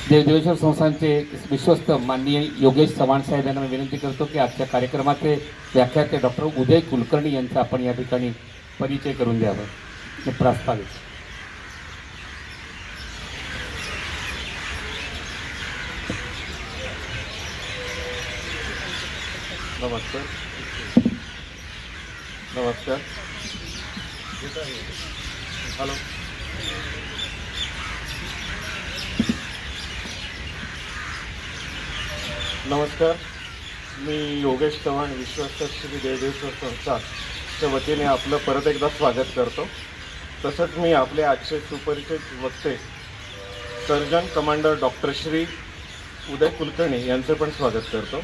देवदेवेश्वर संस्थानचे विश्वस्त माननीय योगेश चव्हाण साहेब यांना मी विनंती करतो की आजच्या कार्यक्रमाचे व्याख्याते डॉक्टर उदय कुलकर्णी यांचा आपण या ठिकाणी परिचय करून द्यावा हे प्रस्तावित. नमस्कार. नमस्कार. हॅलो. नमस्कार. मी योगेश चव्हाण विश्वस्त श्री देवदेवेश्वर संस्थाच्या वतीने आपलं परत एकदा स्वागत करतो. तसंच मी आपले आजचे सुपरिचित वक्ते surgeon commander doctor Shri Uday Kulkarni यांचे पण स्वागत करतो.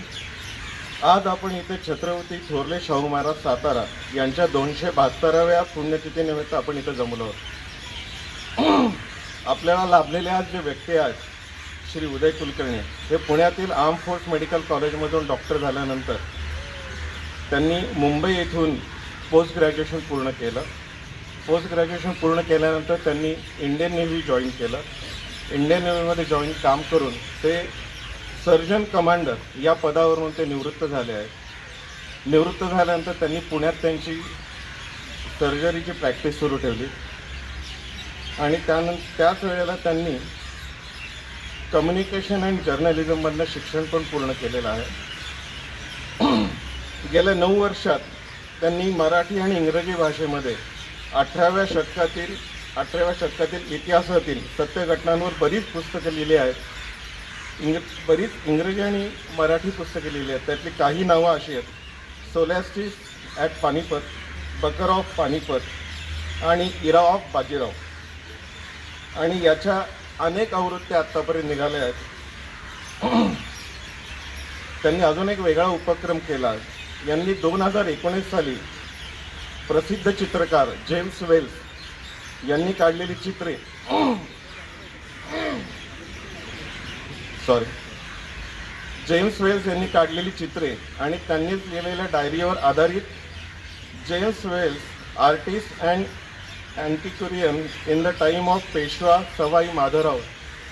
आज आपण इथे छत्रपती थोरले शाहू महाराज सातारा यांच्या 272व्या पुण्यतिथीनिमित्त आपण इथे जमलो आहोत. आपल्याला लाभलेले आज जे व्यक्ती आहेत श्री उदय कुलकर्णी हे पुण्यातील आर्म फोर्स मेडिकल कॉलेजमधून डॉक्टर झाल्यानंतर त्यांनी मुंबई येथून पोस्ट ग्रॅज्युएशन पूर्ण केलं. पोस्ट ग्रॅज्युएशन पूर्ण केल्यानंतर त्यांनी इंडियन नेव्ही जॉईन केलं. इंडियन नेव्हीमध्ये जॉईन काम करून ते सर्जन कमांडर या पदावरून ते निवृत्त झाले आहेत. निवृत्त झाल्यानंतर त्यांनी पुण्यात त्यांची सर्जरीची प्रॅक्टिस सुरू ठेवली आणि त्याच वेळेला त्यांनी कम्युनिकेशन अँड जर्नलिझममधलं शिक्षण पण पूर्ण केलेलं आहे. गेल्या 9 वर्षात त्यांनी मराठी आणि इंग्रजी भाषेमध्ये 18व्या शतकातील इतिहासातील सत्य घटनांवर बरीच पुस्तकं लिहिली आहेत. बरीच इंग्रजी आणि मराठी पुस्तके लिहिली आहेत. त्यातली काही नावं अशी आहेत: solstice at Panipat, bakhar of Panipat आणि इरा ऑफ बाजीराव. आणि याच्या अनेक आवृत्त्या आत्तापर्यंत निघाल्या आहेत. त्यांनी अजून एक वेगळा उपक्रम केला. यांनी 2019 साली प्रसिद्ध चित्रकार जेम्स वेल्स यांनी काढलेली चित्रे जेम्स वेल्स यांनी काढलेली चित्रे आणि त्यांनीच लिहिलेल्या डायरीवर आधारित James Wales artist and antiquarian in the time of Peshwa Sawai Madhavrao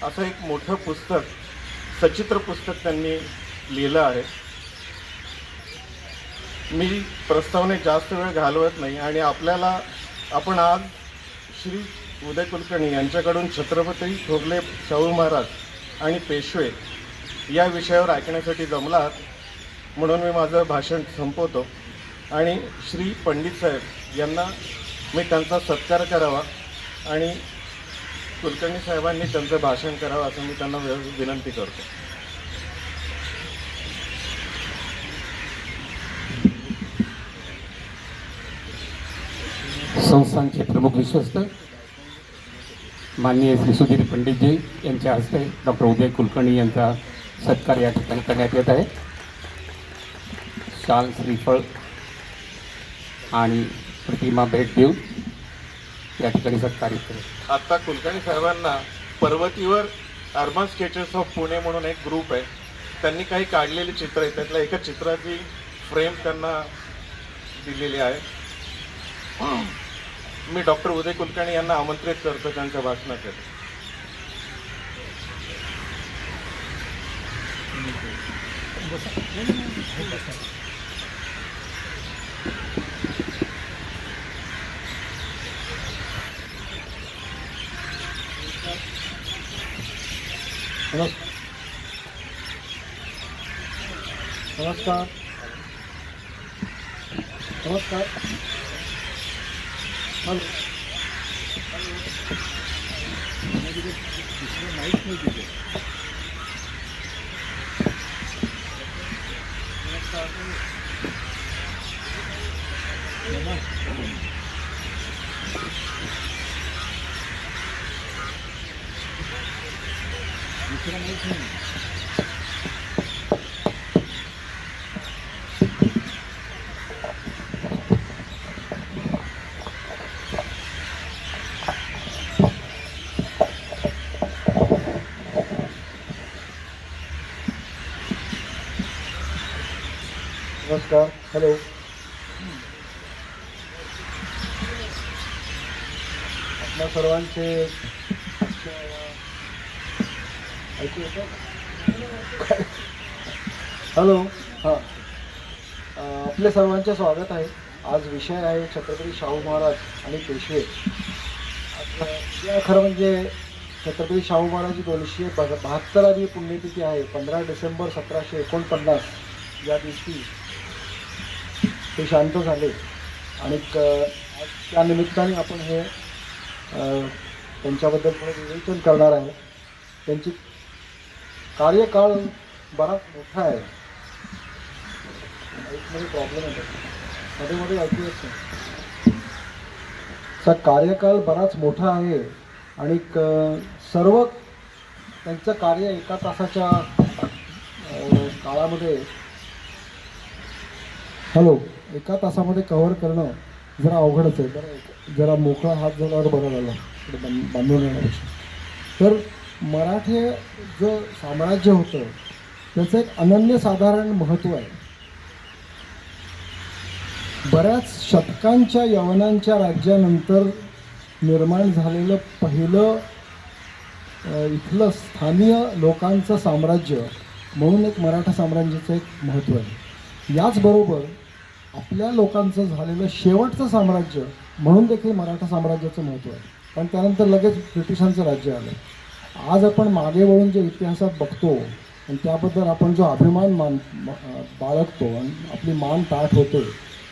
असं एक मोठं पुस्तक, सचित्र पुस्तक त्यांनी लिहिलं आहे. मी प्रस्तावनेत जास्त वेळ घालवत नाही आणि आपण आज श्री उदय कुलकर्णी यांच्याकडून छत्रपती थोरले शाहू महाराज आणि पेशवे या विषयावर ऐकण्यासाठी जमला आहात. म्हणून मी माझं भाषण संपवतो आणि श्री पंडित साहेब यांना मी त्यांचा सत्कार करावा आणि कुलकर्णी साहेबांनी त्यांचं भाषण करावं असं मी त्यांना विनंती करतो. संस्थानचे प्रमुख विश्वस्त माननीय श्री सुधीर पंडितजी यांच्या हस्ते डॉक्टर उदय कुलकर्णी यांचा सत्कार या ठिकाणी करण्यात येत आहे. शाल, श्रीफळ आणि प्रतिमा भेट देऊन या ठिकाणी सत्कार येतो. आत्ता कुलकर्णी साहेबांना पर्वतीवर अर्बन स्केचेस ऑफ पुणे म्हणून एक ग्रुप आहे. त्यांनी काही काढलेली चित्र आहेत. त्यातल्या एका चित्राची फ्रेम त्यांना दिलेली आहे. मी डॉक्टर उदय कुलकर्णी यांना आमंत्रित करतो त्यांच्या भाषणासाठी. नमस्कार. नमस्कार. हॅलो. माहीत नाही तिथे. दुसरं माहीत नाही. नमस्कार. हॅलो. आपल्या सर्वांचे ऐकू येतं? हॅलो. हां. आपल्या सर्वांचे स्वागत आहे. आज विषय आहे छत्रपती शाहू महाराज आणि पेशवे. खरं म्हणजे छत्रपती शाहू महाराज 272वी पुण्यतिथी आहे. 15 डिसेंबर 1749 या दिवशी ते शांत झाले आणि आज त्या निमित्ताने आपण हे त्यांच्याबद्दल थोडं विवेचन करणार आहे. त्यांची कार्यकाळ बराच मोठा आहे. मध्ये प्रॉब्लेम आहे, मध्ये ऐकू येत नाही. कार्यकाळ बराच मोठा आहे आणि सर्व त्यांचं कार्य एका तासाच्या काळामध्ये एका तासामध्ये कव्हर करणं जरा अवघडच आहे. बरं, जरा मोकळा हात झाल्यावर बरं झालं बांधून येण्यापेक्षा. तर मराठे जो साम्राज्य होतं त्याचं एक अनन्यसाधारण महत्त्व आहे. बऱ्याच शतकांच्या यवनांच्या राज्यानंतर निर्माण झालेलं पहिलं इथलं स्थानीय लोकांचं साम्राज्य म्हणून एक मराठा साम्राज्याचं एक महत्त्व आहे. याचबरोबर आपल्या लोकांचं झालेलं शेवटचं साम्राज्य म्हणून देखील मराठा साम्राज्याचं महत्त्व आहे. पण त्यानंतर लगेच ब्रिटिशांचं राज्य आलं. आज आपण मागे वळून जे इतिहासात बघतो आणि त्याबद्दल आपण जो अभिमान बाळगतो आणि आपली मान ताठ होते,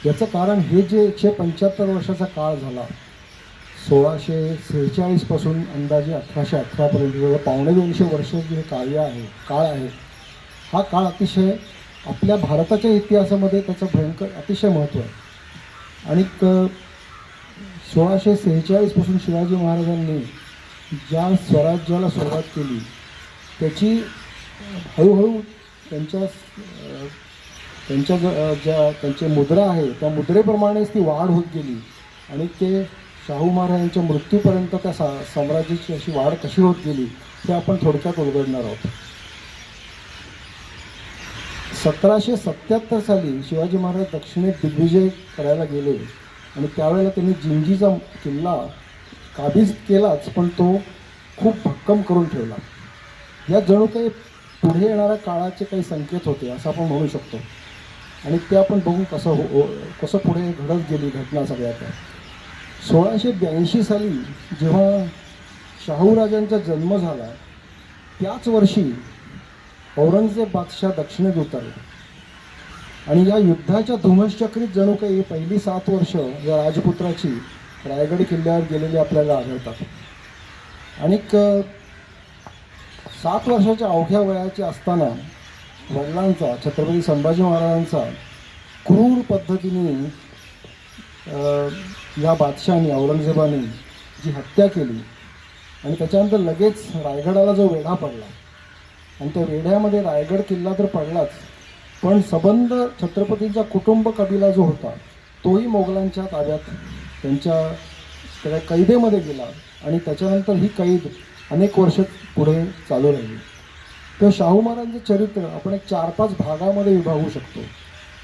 याचं कारण हे जे 175 वर्षाचा काळ झाला, 1646 पासून अंदाजे 1818पर्यंत पावणे 200 वर्ष जे काळ आहे, हा काळ अतिशय आपल्या भारताच्या इतिहासामध्ये त्याचं भयंकर अतिशय महत्त्व आहे. आणि 1646 पासून शिवाजी महाराजांनी ज्या स्वराज्याला सुरुवात केली त्याची हळूहळू त्यांचे मुद्रा आहे त्या मुद्रेप्रमाणेच ती वाढ होत गेली आणि ते शाहू महाराजांच्या मृत्यूपर्यंत त्या साम्राज्याची अशी वाढ कशी होत गेली हे आपण थोडक्यात उलगडणार आहोत. 1777 साली शिवाजी महाराज दक्षिणेत दिग्विजय करायला गेले आणि त्यावेळेला त्यांनी जिंजीचा किल्ला काबीज केलाच, पण तो खूप भक्कम करून ठेवला. या जणू काही पुढे येणाऱ्या काळाचे काही संकेत होते असं आपण म्हणू शकतो. आणि ते आपण बघू कसं पुढे घडत गेली घटना सगळ्या त्या. 1682 साली जेव्हा शाहूराजांचा जन्म झाला त्याच वर्षी औरंगजेब बादशाह दक्षिणेत उतरला आणि या युद्धाच्या धुमश्चक्रीत जणू काही पहिली 7 वर्ष या राजपुत्राची रायगड किल्ल्यावर गेलेली आपल्याला आढळतात. आणि 7 वर्षाच्या अवघ्या वयाचे असताना वडिलांचा छत्रपती संभाजी महाराजांचा क्रूर पद्धतीने या बादशहाने औरंगजेबाने जी हत्या केली आणि त्याच्यानंतर लगेच रायगडाला जो वेढा पडला आणि त्या वेढ्यामध्ये रायगड किल्ला तर पडलाच, पण सबंध छत्रपतींचा कुटुंब कबिला जो होता तोही मोगलांच्या ताब्यात त्या कैदेमध्ये गेला आणि त्याच्यानंतर ही कैद अनेक वर्ष पुढे चालू राहिली. तर शाहू महाराजांचं चरित्र आपण एक 4-5 भागामध्ये विभागू शकतो.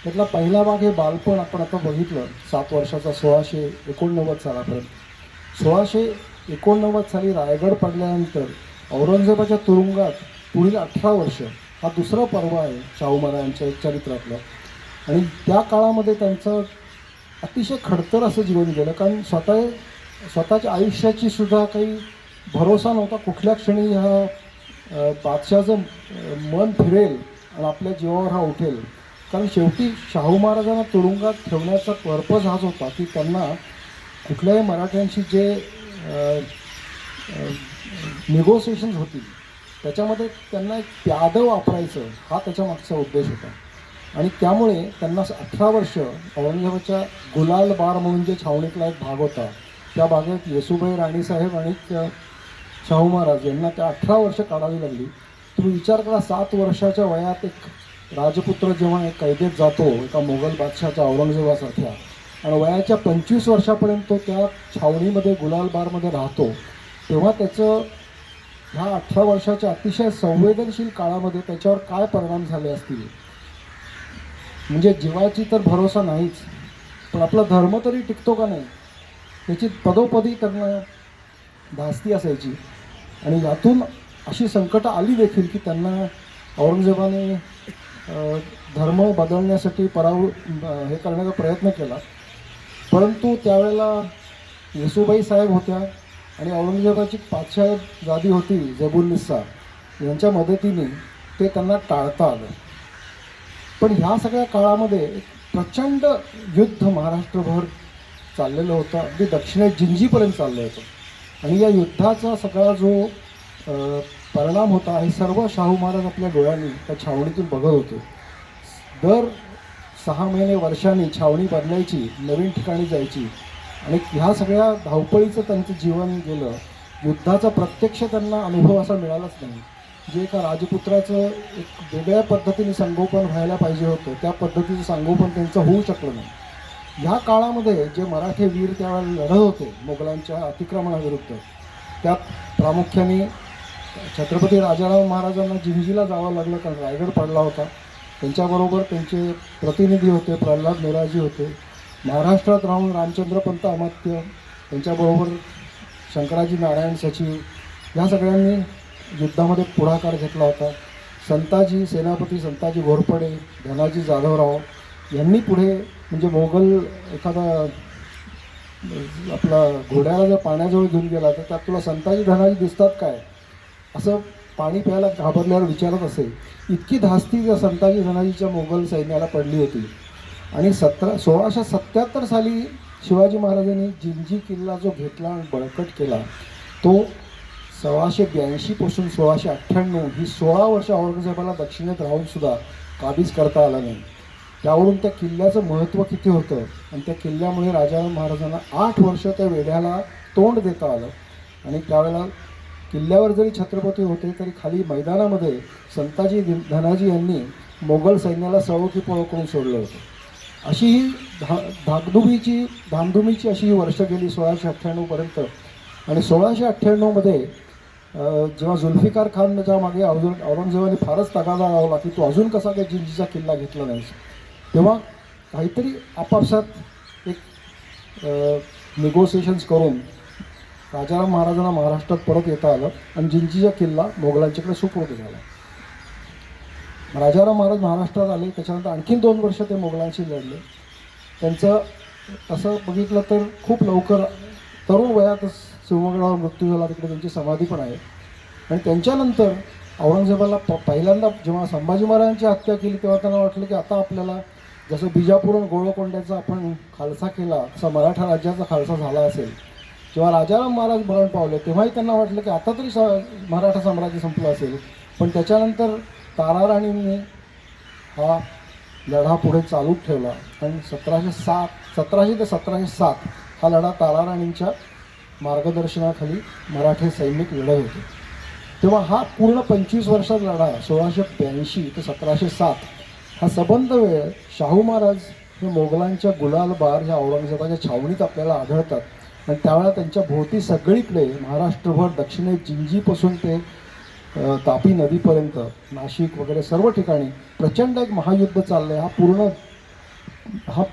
त्यातला पहिला भाग हे बालपण आपण आता बघितलं 7 वर्षाचा 1689 सालापर्यंत. 1689 साली रायगड पडल्यानंतर औरंगजेबाच्या तुरुंगात पुढील 18 वर्ष हा दुसरा पर्व आहे शाहू महाराजांच्या चरित्रातलं. आणि त्या काळामध्ये त्यांचं अतिशय खडतर असं जीवन गेलं, कारण स्वतःच्या आयुष्याची सुद्धा काही भरोसा नव्हता. कुठल्या क्षणी ह्या बादशहाचं मन फिरेल आणि आपल्या जीवावर हा उठेल. कारण शेवटी शाहू महाराजांना तुरुंगात ठेवण्याचा पर्पज हाच होता की त्यांना कुठल्याही मराठ्यांशी जे निगोसिएशन्स होतील त्याच्यामध्ये त्यांना एक प्यादं वापरायचं हा त्याच्या मागचा उद्देश होता. आणि त्यामुळे त्यांना 18 वर्ष औरंगजेबाच्या गुलाल बार म्हणून जे छावणीतला एक भाग होता त्या भागात येसूबाई राणीसाहेब आणि शाहू महाराज यांना त्या 18 वर्ष काढावी लागली. तुम्ही विचार करा, 7 वर्षाच्या वयात एक राजपुत्र जेव्हा एक कैदेत जातो एका मोगल बादशहाच्या औरंगजेबासारख्या आणि वयाच्या 25 वर्षापर्यंत तो त्या छावणीमध्ये गुलाल बारमध्ये राहतो, तेव्हा त्याचं ह्या 18 वर्षाच्या अतिशय संवेदनशील काळामध्ये त्याच्यावर काय परिणाम झाले असतील. म्हणजे जीवाची तर भरोसा नाहीच, पण आपला धर्म तरी टिकतो का नाही त्याची पदोपदी त्यांना धास्ती असायची. आणि यातून अशी संकटं आली देखील की त्यांना औरंगजेबाने धर्म बदलण्यासाठी हे करण्याचा प्रयत्न केला. परंतु त्यावेळेला येसुबाई साहेब होत्या आणि औरंगजेबाची पातशाही होती जेबुलनिसा यांच्या मदतीने ते त्यांना टाळता आलं. पण ह्या सगळ्या काळामध्ये एक प्रचंड युद्ध महाराष्ट्रभर चाललेलं होतं, अगदी दक्षिणेत जिंजीपर्यंत चाललं होतं. आणि या युद्धाचा सगळा जो परिणाम होता हे सर्व शाहू महाराज आपल्या डोळ्यांनी त्या छावणीतून बघत होते. दर 6 महिने वर्षांनी छावणी बदलायची, नवीन ठिकाणी जायची आणि ह्या सगळ्या धावपळीचं त्यांचं जीवन गेलं. युद्धाचा प्रत्यक्ष त्यांना अनुभव असा मिळालाच नाही. जे एका राजपुत्राचं एक वेगळ्या पद्धतीने संगोपन व्हायला पाहिजे होतं त्या पद्धतीचं संगोपन त्यांचं होऊ शकलं नाही. ह्या काळामध्ये जे मराठी वीर त्यावेळेला लढत होते मोगलांच्या अतिक्रमणाविरुद्ध, त्यात प्रामुख्याने छत्रपती राजाराम महाराजांना जिंजीला जावं लागलं कारण रायगड पडला होता. त्यांच्याबरोबर त्यांचे प्रतिनिधी होते, प्रल्हाद मोरारजी होते. महाराष्ट्रात राहून रामचंद्रपंत अमात्य, त्यांच्याबरोबर शंकराजी नारायण सचिव ह्या सगळ्यांनी युद्धामध्ये पुढाकार घेतला होता. संताजी सेनापती संताजी घोरपडे, धनाजी जाधवराव यांनी पुढे म्हणजे मोगल एखादा आपला घोड्याला जर पाण्याजवळ घेऊन गेला तर त्यात तुला संताजी धनाजी दिसतात काय असं पाणी प्यायला घाबरल्यावर विचारत असेल. इतकी धास्ती त्या संताजी धनाजीच्या मोगल सैन्याला पडली होती. आणि 1677 साली शिवाजी महाराजांनी जिंजी किल्ला जो घेतला आणि बळकट केला तो 1682 पासून 1698 ही 16 वर्ष औरंगजेबाला दक्षिणेत राहूनसुद्धा काबीज करता आला नाही. त्यावरून त्या किल्ल्याचं महत्त्व किती होतं आणि त्या किल्ल्यामुळे राजाराम महाराजांना 8 वर्ष त्या वेढ्याला तोंड देता आलं. आणि त्यावेळेला किल्ल्यावर जरी छत्रपती होते तरी खाली मैदानामध्ये संताजी धनाजी यांनी मोगल सैन्याला सळोकी पळो करून सोडलं होतं. अशी ही धामधुमीची अशी ही वर्ष गेली 1698पर्यंत. आणि 1698मध्ये जेव्हा जुल्फिकार खानच्या मागे औरंगजेबाने फारच तगादा लावला की तू अजून कसा काय जिंजीचा किल्ला घेतला नाहीस, तेव्हा काहीतरी आपापसात एक निगोसिएशन्स करून राजाराम महाराजांना महाराष्ट्रात परत येता आलं आणि जिंजीचा किल्ला मोगलांच्याकडे सुपूर्द झाला. राजाराम महाराज महाराष्ट्रात आले, त्याच्यानंतर आणखीन 2 वर्ष ते मोगलांशी लढले. त्यांचं तसं बघितलं तर खूप लवकर तरुण वयातच शिवमोग्यावर मृत्यू झाला. तिकडे त्यांची समाधी पण आहे. आणि त्यांच्यानंतर औरंगजेबाला पहिल्यांदा जेव्हा संभाजी महाराजांची हत्या केली तेव्हा त्यांना वाटलं की आता आपल्याला जसं बिजापूर आणि गोळकोंड्याचा आपण खालसा केला तसा मराठा राज्याचा खालसा झाला असेल. जेव्हा राजाराम महाराज मरण पावले तेव्हाही त्यांना वाटलं की आता तरी मराठा साम्राज्य संपलं असेल. पण त्याच्यानंतर ताराराणींनी हा लढा पुढे चालूच ठेवला आणि 1700 ते 1707 हा लढा ताराराणींच्या मार्गदर्शनाखाली मराठी सैनिक लढत होते. तेव्हा हा पूर्ण 25 वर्षाचा लढा 1682 ते 1707 हा सबंध वेळ शाहू महाराज हे मोगलांच्या गुलालबार ह्या औरंगजेबाच्या छावणीत आपल्याला आढळतात. आणि त्यावेळेला त्यांच्या भोवती सगळीकडे महाराष्ट्रभर दक्षिणेत जिंजीपासून ते तापी नदीपर्यंत नाशिक वगैरे सर्व ठिकाणी प्रचंड एक महायुद्ध चाललं आहे. हा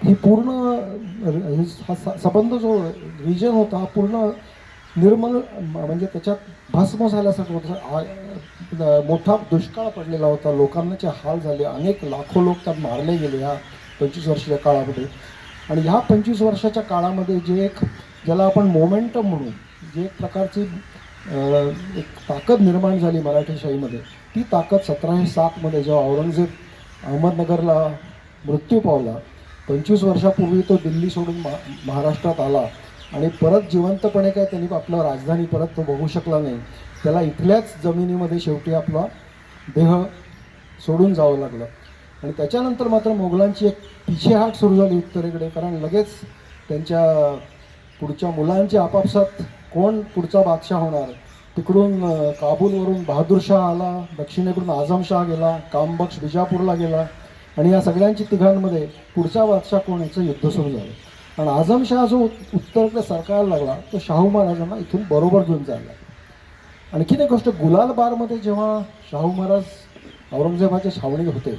संबंध जो रिजन होता हा पूर्ण निर्मल म्हणजे त्याच्यात भस्म झाल्यासारखं होतं. मोठा दुष्काळ पडलेला होता, लोकांचे हाल झाले, अनेक लाखो लोक त्यात मारले गेले ह्या 25 वर्षाच्या काळामध्ये. आणि ह्या 25 वर्षाच्या काळामध्ये जे एक ज्याला आपण मोमेंटम म्हणू, जे एक प्रकारची एक ताकद निर्माण झाली मराठीशाहीमध्ये, ती ताकद 1707मध्ये जेव्हा औरंगजेब अहमदनगरला मृत्यू पावला, 25 वर्षापूर्वी तो दिल्ली सोडून महाराष्ट्रात आला आणि परत जिवंतपणे काय त्यांनी आपलं राजधानी परत तो बघू शकला नाही. त्याला इथल्याच जमिनीमध्ये शेवटी आपला देह सोडून जावं लागलं. आणि त्याच्यानंतर मात्र मोगलांची एक पिछेहाट सुरू झाली उत्तरेकडे, कारण लगेच त्यांच्या पुढच्या मुलांचे आपापसात कोण पुढचा बादशाह होणार. तिकडून काबूलवरून बहादूरशाह आला, दक्षिणेकडून आझमशाह गेला, कामबख्श बिजापूरला गेला आणि या सगळ्यांची तिघांमध्ये पुढचा बादशाह कोण याचं युद्ध सुरू झालं. आणि आझमशाह जो उत्तरेकडे सरकायला लागला तो शाहू महाराजांना इथून बरोबर घेऊन जायला लागला. आणखीन एक गोष्ट, गुलालबारमध्ये जेव्हा शाहू महाराज औरंगजेबाच्या छावणीत होते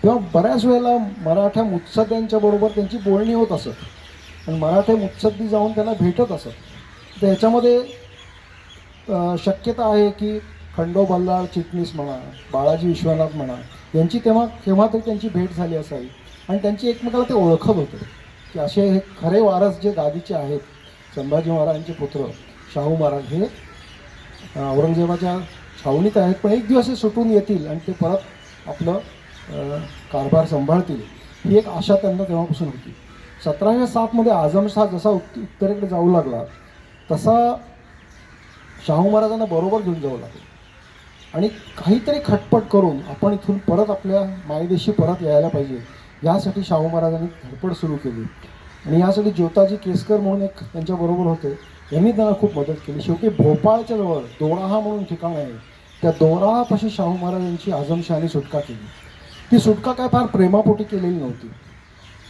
तेव्हा बऱ्याच वेळेला मराठा मुत्सद्द्यांच्या बरोबर त्यांची बोलणी होत असत आणि मराठे मुत्सद्दी जाऊन त्यांना भेटत असत. तर ह्याच्यामध्ये शक्यता आहे की खंडो बल्लाळ चिटणीस म्हणा, बाळाजी विश्वनाथ म्हणा, यांची तेव्हा केव्हा तरी त्यांची भेट झाली असावी आणि त्यांची एकमेकाला ते ओळखत होते की असे हे खरे वारस जे गादीचे आहेत संभाजी महाराजांचे पुत्र शाहू महाराज हे औरंगजेबाच्या छावणीत आहेत, पण एक दिवस हे सुटून येतील आणि ते परत आपलं कारभार सांभाळतील ही एक आशा त्यांना तेव्हापासून होती. 1707मध्ये आझमशाह जसा उत्तरेकडे जाऊ लागला तसा शाहू महाराजांना बरोबर घेऊन जावं लागलं आणि काहीतरी खटपट करून आपण इथून परत आपल्या मायदेशी परत यायला पाहिजे यासाठी शाहू महाराजांनी धडपड सुरू केली आणि यासाठी ज्योताजी केसकर म्हणून एक त्यांच्याबरोबर होते, यांनी त्यांना खूप मदत केली. शेवटी भोपाळच्या जवळ दोराहा म्हणून ठिकाण आहे, त्या दोराहापाशी शाहू महाराजांची आझमशहाने सुटका केली. ती सुटका काय फार प्रेमापोटी केलेली नव्हती.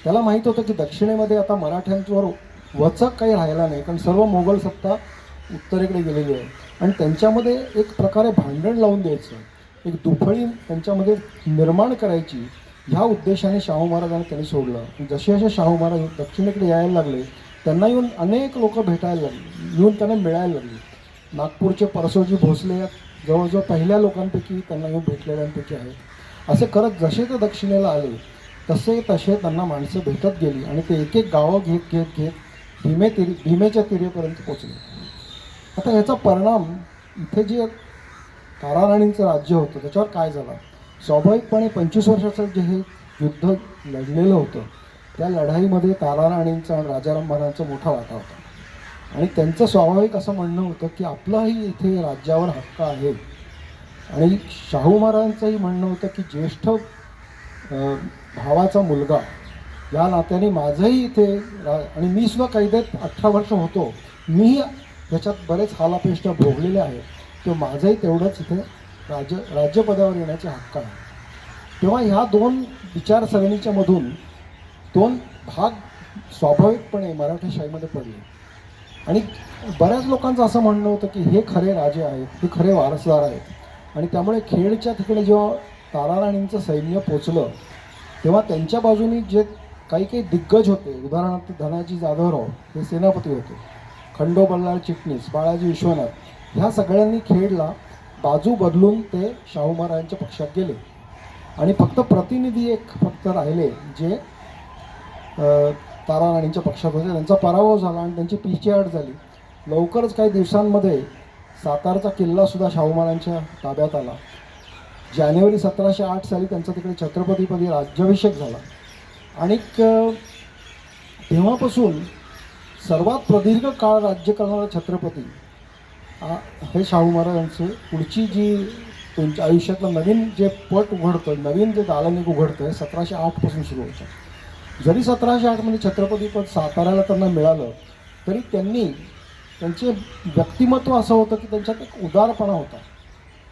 त्याला माहीत होतं की दक्षिणेमध्ये आता मराठ्यांवर वचक काही राहिला नाही, कारण सर्व मोगल सत्ता उत्तरेकडे गेलेली आहे आणि त्यांच्यामध्ये एक प्रकारे भांडण लावून द्यायचं, एक दुफळी त्यांच्यामध्ये निर्माण करायची, ह्या उद्देशाने शाहू महाराजांनी त्यांनी सोडलं. जसे जसे शाहू महाराज दक्षिणेकडे यायला लागले त्यांना येऊन अनेक लोक भेटायला लागली, येऊन त्यांना मिळायला लागली. नागपूरचे परसोजी भोसले जवळजवळ पहिल्या लोकांपैकी त्यांना येऊन भेटलेल्यांपैकी आहेत. असे करत जसे ते दक्षिणेला आले तसे त्यांना माणसं भेटत गेली आणि ते एक एक गावं घेत घेत घेत भीमेच्या तिरेपर्यंत पोचले. आता याचा परिणाम इथे जे ताराराणींचं राज्य होतं त्याच्यावर काय झाला? स्वाभाविकपणे 25 वर्षाचं जे हे युद्ध लढलेलं होतं त्या लढाईमध्ये ताराराणींचा आणि राजाराम महाराजांचा मोठा वाटा होता आणि त्यांचं स्वाभाविक असं म्हणणं होतं की आपलाही इथे राज्यावर हक्क आहे आणि शाहू महाराजांचंही म्हणणं होतं की ज्येष्ठ भावाचा मुलगा या नात्याने माझंही इथे आणि मी सुद्धा कैदेत 18 वर्ष होतो, मीही त्याच्यात बरेच हालापेष्टा भोगलेल्या आहेत, तो माझंही तेवढंच इथे राज्यपदावर येण्याचे हक्क आहे. तेव्हा ह्या दोन विचारसरणीच्या मधून दोन भाग स्वाभाविकपणे मराठेशाहीमध्ये पडले आणि बऱ्याच लोकांचं असं म्हणणं होतं की हे खरे राजे आहेत, हे खरे वारसदार आहेत आणि त्यामुळे खेडच्या तिकडे जेव्हा ताराराणींचं सैन्य पोचलं तेव्हा त्यांच्या बाजूनी जे काही काही दिग्गज होते, उदाहरणार्थ धनाजी जाधवराव हे सेनापती होते, खंडो बल्लाळ चिटणीस, बाळाजी विश्वनाथ, ह्या सगळ्यांनी खेडला बाजू बदलून ते शाहू महाराजांच्या पक्षात गेले आणि फक्त प्रतिनिधी फक्त राहिले जे ताराराणींच्या पक्षात होते. त्यांचा पराभव झाला आणि त्यांची पिछेहाट झाली. लवकरच काही दिवसांमध्ये सातारचा किल्लासुद्धा शाहू महाराजांच्या ताब्यात आला. जानेवारी 1708 साली त्यांचा तिकडे छत्रपतीपदी राज्याभिषेक झाला आणि तेव्हापासून सर्वात प्रदीर्घ काळ राज्य करणारा छत्रपती हे शाहू महाराजांचे पुढची जी त्यांच्या आयुष्यातलं नवीन जे पट उघडतं, नवीन जे दालन एक उघडतं हे 1708पासून सुरू होतं. जरी 1708मध्ये छत्रपतीपद साताऱ्याला त्यांना मिळालं तरी त्यांचे व्यक्तिमत्व असं होतं की त्यांच्यात एक उदारपणा होता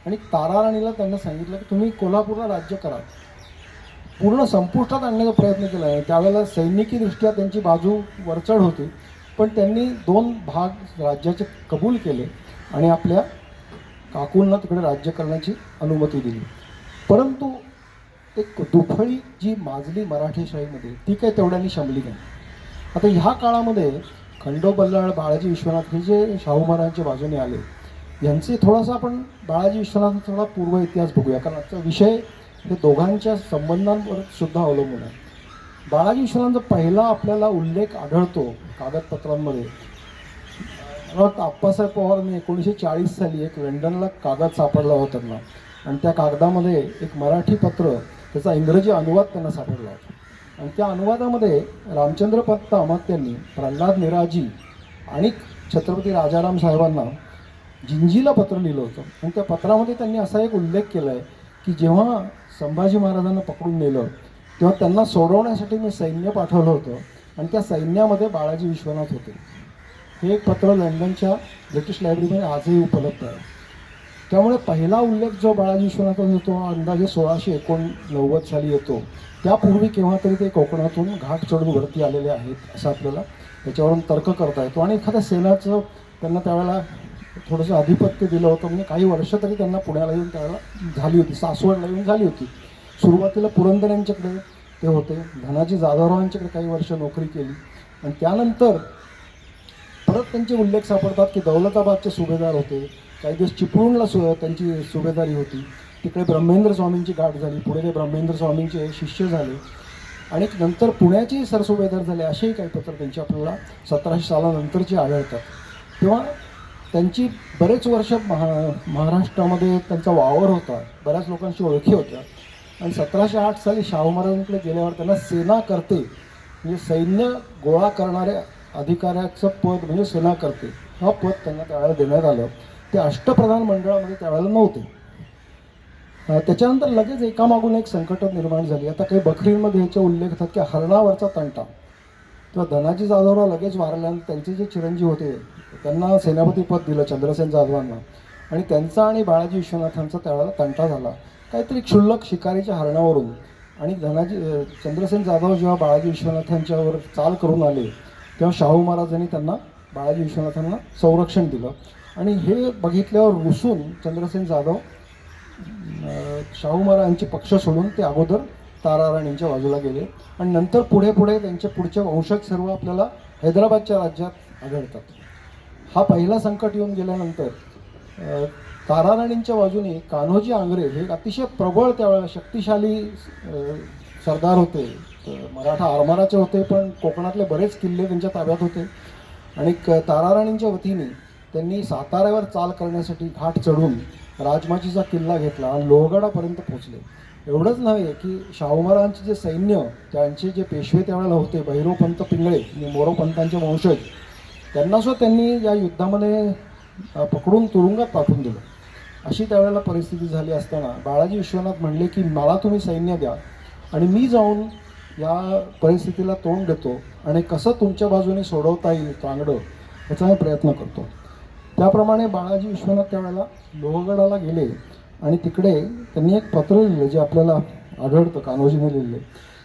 आणि ताराराणीला त्यांना सांगितलं की तुम्ही कोल्हापूरला राज्य करा, पूर्ण संपुष्टात आणण्याचा प्रयत्न केला आहे. त्यावेळेला सैनिकीदृष्ट्या त्यांची बाजू वरचढ होती, पण त्यांनी 2 भाग राज्याचे कबूल केले आणि आपल्या काकूंना तिकडे राज्य करण्याची अनुमती दिली. परंतु एक दुफळी जी माजली मराठेशाहीमध्ये ती काही तेवढ्यांनी शमली नाही. आता ह्या काळामध्ये खंडो बल्लाळ, बाळाजी विश्वनाथ हे जे शाहू महाराजांच्या बाजूने आले यांचे थोडासा आपण बाळाजी विश्वनाथांचा थोडा पूर्व इतिहास बघूया, कारण आजचा विषय हे दोघांच्या संबंधांवर सुद्धा अवलंबून आहे. बाळाजी विश्वनाथांचा पहिला आपल्याला उल्लेख आढळतो कागदपत्रांमध्ये. आप्पासाहेब पवारांनी 1940 साली एक लंडनला कागद सापडला होता त्यांना आणि त्या कागदामध्ये एक मराठी पत्र त्याचा इंग्रजी अनुवाद त्यांना सापडला होता आणि त्या अनुवादामध्ये रामचंद्र पत्त अमात्यांनी प्रल्हाद निराजी आणि छत्रपती राजाराम साहेबांना जिंजीला पत्र लिहिलं होतं आणि त्या पत्रामध्ये त्यांनी असा एक उल्लेख केला आहे की जेव्हा संभाजी महाराजांना पकडून नेलं तेव्हा त्यांना सोडवण्यासाठी मी सैन्य पाठवलं होतं आणि त्या सैन्यामध्ये बाळाजी विश्वनाथ होते. हे एक पत्र लंडनच्या ब्रिटिश लायब्ररीमध्ये आजही उपलब्ध आहे. त्यामुळे पहिला उल्लेख जो बाळाजी विश्वनाथांचा होतो अंदाजे 1689 साली येतो. त्यापूर्वी केव्हा तरी ते कोकणातून घाट चढून वरती आलेले आहेत असं आपल्याला त्याच्यावरून तर्क करता येतो आणि एखाद्या सेनाचं त्यांना त्यावेळेला थोडंसं आधिपत्य दिलं होतं, म्हणजे काही वर्ष तरी त्यांना पुण्याला येऊन त्यावेळेला झाली होती, सासवडला येऊन झाली होती. सुरुवातीला पुरंदर यांच्याकडे ते होते, धनाजी जाधवरावांच्याकडे काही वर्ष नोकरी केली आणि त्यानंतर परत त्यांचे उल्लेख सापडतात की दौलताबादचे सुभेदार होते, काही दिवस चिपळूणला त्यांची सुभेदारी होती. तिकडे ब्रह्मेंद्र स्वामींची गाठ झाली. पुढे ते ब्रह्मेंद्र स्वामींचे शिष्य झाले आणि नंतर पुण्याचे सरसुभेदार झाले. असेही काही पत्र त्यांची आपल्याला 1700 सालानंतरची आढळतात. तेव्हा त्यांची बरेच वर्ष महाराष्ट्रामध्ये त्यांचा वावर होता, बऱ्याच लोकांशी ओळखी होत्या. आणि 1708 साली शाहू महाराजांकडे गेल्यावर त्यांना सेनाकर्ते म्हणजे सैन्य गोळा करणाऱ्या अधिकाऱ्याचं पद म्हणजे सेनाकर्ते हा पद त्यांना त्यावेळेला देण्यात आलं. ते अष्टप्रधान मंडळामध्ये त्यावेळेला नव्हते. त्याच्यानंतर लगेच एकामागून एक संकट निर्माण झाली. आता काही बखरींमध्ये ह्याचे उल्लेख होतात की हरणावरचा तंटा. तेव्हा धनाजी जाधवराव लगेच वारल्यानंतर त्यांचे जे चिरंजीव होते त्यांना सेनापतीपद दिलं चंद्रसेन जाधवांना आणि त्यांचा आणि बाळाजी विश्वनाथांचा त्यावेळेला तंटा झाला काहीतरी क्षुल्लक शिकारीच्या हरणावरून. आणि चंद्रसेन जाधव जेव्हा बाळाजी विश्वनाथांच्यावर चाल करून आले तेव्हा शाहू महाराजांनी त्यांना बाळाजी विश्वनाथांना संरक्षण दिलं. आणि हे बघितल्यावर रुसून चंद्रसेन जाधव शाहू महाराजांचे पक्ष सोडून ते अगोदर ताराराणींच्या बाजूला गेले आणि नंतर पुढे पुढे त्यांचे पुढचे वंशज सर्व आपल्याला हैदराबादच्या राज्यात आढळतात. हा पहिला संकट येऊन गेल्यानंतर ताराराणींच्या बाजूने कान्होजी आंग्रे हे अतिशय प्रबळ त्यावेळेला शक्तिशाली सरदार होते. मराठा आरमाराचे होते पण कोकणातले बरेच किल्ले त्यांच्या ताब्यात होते. आणि ताराराणींच्या वतीने त्यांनी साताऱ्यावर चाल करण्यासाठी घाट चढून राजमाचीचा किल्ला घेतला आणि लोहगडापर्यंत पोहोचले. एवढंच नव्हे की शाहू महाराजांचे जे सैन्य त्यांचे जे पेशवे त्यावेळेला होते भैरवपंत पिंगळे आणि मोरोपंतांचे वंशज त्यांनासुद्धा त्यांनी या युद्धामध्ये पकडून तुरुंगात पाठवून दिलं. अशी त्यावेळेला परिस्थिती झाली असताना बाळाजी विश्वनाथ म्हणले की मला तुम्ही सैन्य द्या आणि मी जाऊन या परिस्थितीला तोंड देतो आणि कसं तुमच्या बाजूने सोडवता येईल तांगडं याचा मी प्रयत्न करतो. त्याप्रमाणे बाळाजी विश्वनाथ त्यावेळेला लोहगडाला गेले आणि तिकडे त्यांनी एक पत्र लिहिलं जे आपल्याला आढळतं कान्होजीने लिहिलं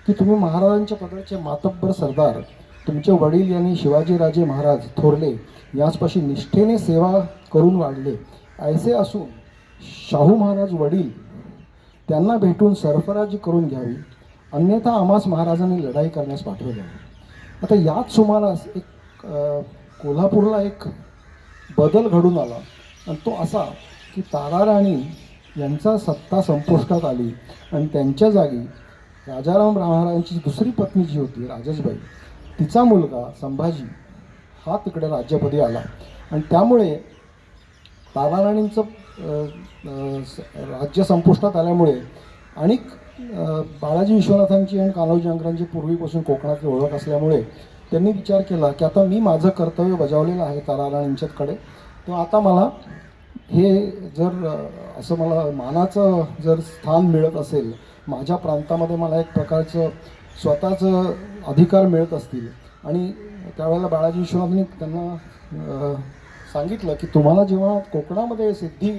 की तुम्ही महाराजांच्या पदाचे मातब्बर सरदार तुमचे वडील यांनी शिवाजीराजे महाराज थोरले याचपाशी निष्ठेने सेवा करून वाढले. ऐसे असून शाहू महाराज वडील त्यांना भेटून सरफराजी करून घ्यावी अन्यथा आम्हास महाराजांनी लढाई करण्यास पाठवले. आता याच सुमारास एक कोल्हापूरला एक बदल घडून आला आणि तो असा की ताराराणी यांचा सत्ता संपुष्टात आली आणि त्यांच्या जागी राजाराम महाराजांची दुसरी पत्नी जी होती राजेशबाई तिचा मुलगा संभाजी हा तिकडे राज्यपदी आला. आणि त्यामुळे ताराराणींचं राज्य संपुष्टात आल्यामुळे आणि बाळाजी विश्वनाथांची आणि कान्होजी आंग्रांची पूर्वीपासून कोकणातली ओळख असल्यामुळे त्यांनी विचार केला की आता मी माझं कर्तव्य बजावलेलं आहे ताराराणींच्याकडे. तेव्हा आता मला हे जर असं मला मानाचं जर स्थान मिळत असेल माझ्या प्रांतामध्ये मला एक प्रकारचं स्वतःचं अधिकार मिळत असतील. आणि त्यावेळेला बाळाजी विश्वनाथांनी त्यांना सांगितलं की तुम्हाला जेव्हा कोकणामध्ये सिद्धी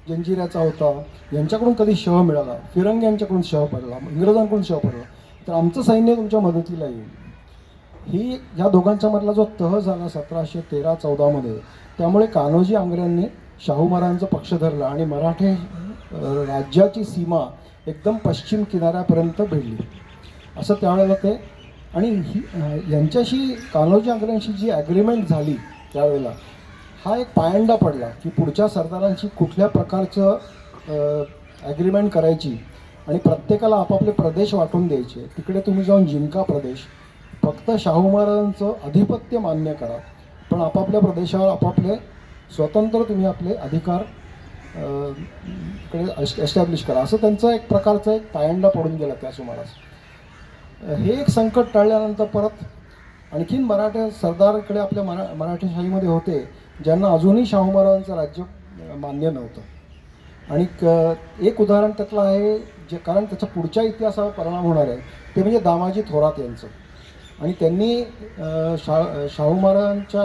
जंजिऱ्याचा होता यांच्याकडून कधी शह मिळाला फिरंग यांच्याकडून शह पडला इंग्रजांकडून शह पडला तर आमचं सैन्य तुमच्या मदतीला येईल. ही ह्या दोघांच्या मधला जो तह झाला 1713-14 त्यामुळे कान्होजी आंग्र्यांनी शाहू महाराजांचा पक्ष धरला आणि मराठे राज्याची सीमा एकदम पश्चिम किनाऱ्यापर्यंत भिडली असं त्यावेळेला ते. आणि यांच्याशी कान्होजी आंग्र्यांशी जी ॲग्रीमेंट झाली त्यावेळेला हा एक पायंडा पडला की पुढच्या सरदारांशी कुठल्या प्रकारचं ॲग्रीमेंट करायची आणि प्रत्येकाला आपापले प्रदेश वाटून द्यायचे. तिकडे तुम्ही जाऊन जिंका प्रदेश फक्त शाहू महाराजांचं अधिपत्य मान्य करा पण आपापल्या प्रदेशावर आपापले स्वतंत्र तुम्ही आपले अधिकार कडे एस्टॅब्लिश करा असं त्यांचं एक प्रकारचा एक पायंडा पडून गेला त्या सुमारास. हे एक संकट टळल्यानंतर परत आणखीन मराठा सरदारकडे आपल्या मराठेशाहीमध्ये होते ज्यांना अजूनही शाहू महाराजांचं राज्य मान्य नव्हतं. आणि एक उदाहरण त्यातलं आहे जे कारण त्याच्या पुढच्या इतिहासावर परिणाम होणार आहे ते म्हणजे दामाजी थोरात यांचं. आणि त्यांनी शाहू महाराजांच्या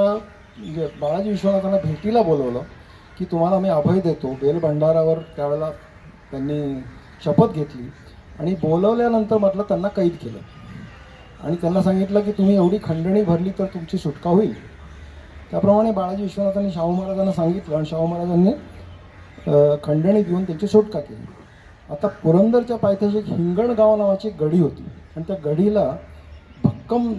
म्हणजे बाळाजी विश्वनाथांना भेटीला बोलवलं की तुम्हाला मी अभय देतो. बेलभंडारावर त्यावेळेला त्यांनी शपथ घेतली आणि बोलवल्यानंतर म्हटलं त्यांना कैद केलं आणि त्यांना सांगितलं की तुम्ही एवढी खंडणी भरली तर तुमची सुटका होईल. त्याप्रमाणे बाळाजी विश्वनाथांनी शाहू महाराजांना सांगितलं आणि शाहू महाराजांनी खंडणी देऊन त्यांची सुटका केली. आता पुरंदरच्या पायथ्याशी एक हिंगणगाव नावाची एक गडी होती आणि त्या गडीला भक्कम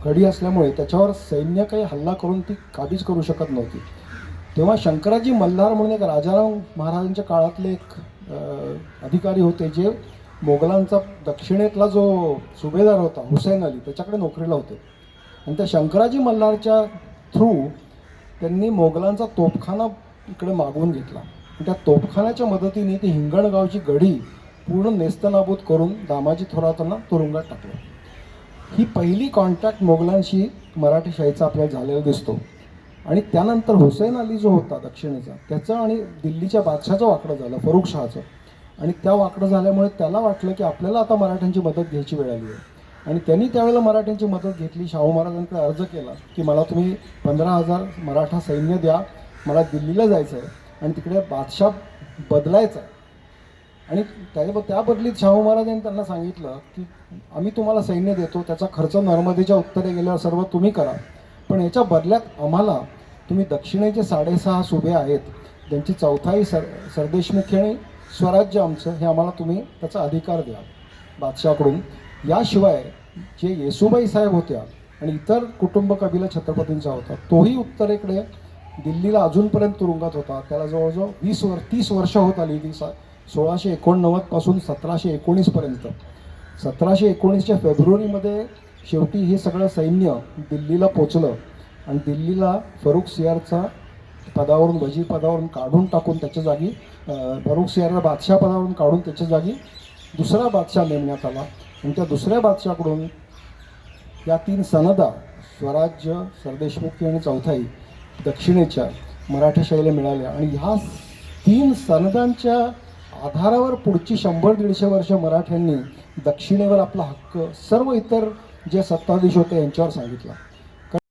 गडी असल्यामुळे त्याच्यावर सैन्य काही हल्ला करून ती काबीज करू शकत नव्हती. तेव्हा शंकराजी मल्हार म्हणून एक राजाराम महाराजांच्या काळातले एक अधिकारी होते, जे मोगलांचा दक्षिणेतला जो सुभेदार होता हुसेन अली त्याच्याकडे नोकरीला होते. आणि त्या शंकराजी मल्हारच्या थ्रू त्यांनी मोगलांचा तोफखाना इकडे मागवून घेतला. त्या तोफखान्याच्या मदतीने ती हिंगणगावची गढी पूर्ण नेस्तनाबूत करून दामाजी थोरातांना तुरुंगात टाकलं. ही पहिली कॉन्टॅक्ट मोगलांशी मराठेशाहीचा आपल्याला झालेला दिसतो. आणि त्यानंतर हुसेन अली जो होता दक्षिणेचा, त्याचं आणि दिल्लीच्या बादशाचं वाकडं झालं, फरुख शहाचं. आणि त्या वाकडं झाल्यामुळे त्याला वाटलं की आपल्याला आता मराठ्यांची मदत घ्यायची वेळ आली आहे. आणि त्यांनी त्यावेळेला मराठ्यांची मदत घेतली. शाहू महाराजांकडे अर्ज केला की मला तुम्ही 15,000 मराठा सैन्य द्या, मला दिल्लीला जायचं आहे आणि तिकडे बादशाह बदलायचा आहे. आणि त्या बदलीत शाहू महाराजांनी त्यांना सांगितलं की आम्ही तुम्हाला सैन्य देतो, त्याचा खर्च नर्मदेच्या उत्तरे गेल्यावर सर्व तुम्ही करा, पण याच्या बदल्यात आम्हाला तुम्ही दक्षिणेचे 6.5 सुबे आहेत, त्यांची चौथाई सरदेशमुखी आणि स्वराज्य आमचं, हे आम्हाला तुम्ही त्याचा अधिकार द्या बादशाहकडून. याशिवाय जे येसुबाई साहेब होत्या आणि इतर कुटुंब कबिला छत्रपतींचा होता, तोही उत्तरेकडे दिल्लीला अजूनपर्यंत तुरुंगात होता. त्याला जवळजवळ 30 वर्ष होत आली. ती 1689 पासून 1719 पर्यंत. 1719च्या फेब्रुवारीमध्ये शेवटी हे सगळं सैन्य दिल्लीला पोचलं आणि दिल्लीला फरुख सियारचा पदावरून, वजीर पदावरून काढून टाकून त्याच्या जागी फरुख सियारला बादशाह पदावरून काढून त्याच्या जागी दुसरा बादशाह नेमण्यात आला. आणि त्या दुसऱ्या बादशाहकडून या 3 सनदा, स्वराज्य, सरदेशमुखी आणि चौथाई दक्षिणेच्या मराठेशाहीला मिळाल्या. आणि ह्या 3 सनदांच्या आधारावर पुढची 100-150 वर्ष मराठ्यांनी दक्षिणेवर आपला हक्क सर्व इतर जे सत्ताधीश होते यांच्यावर सांगितला.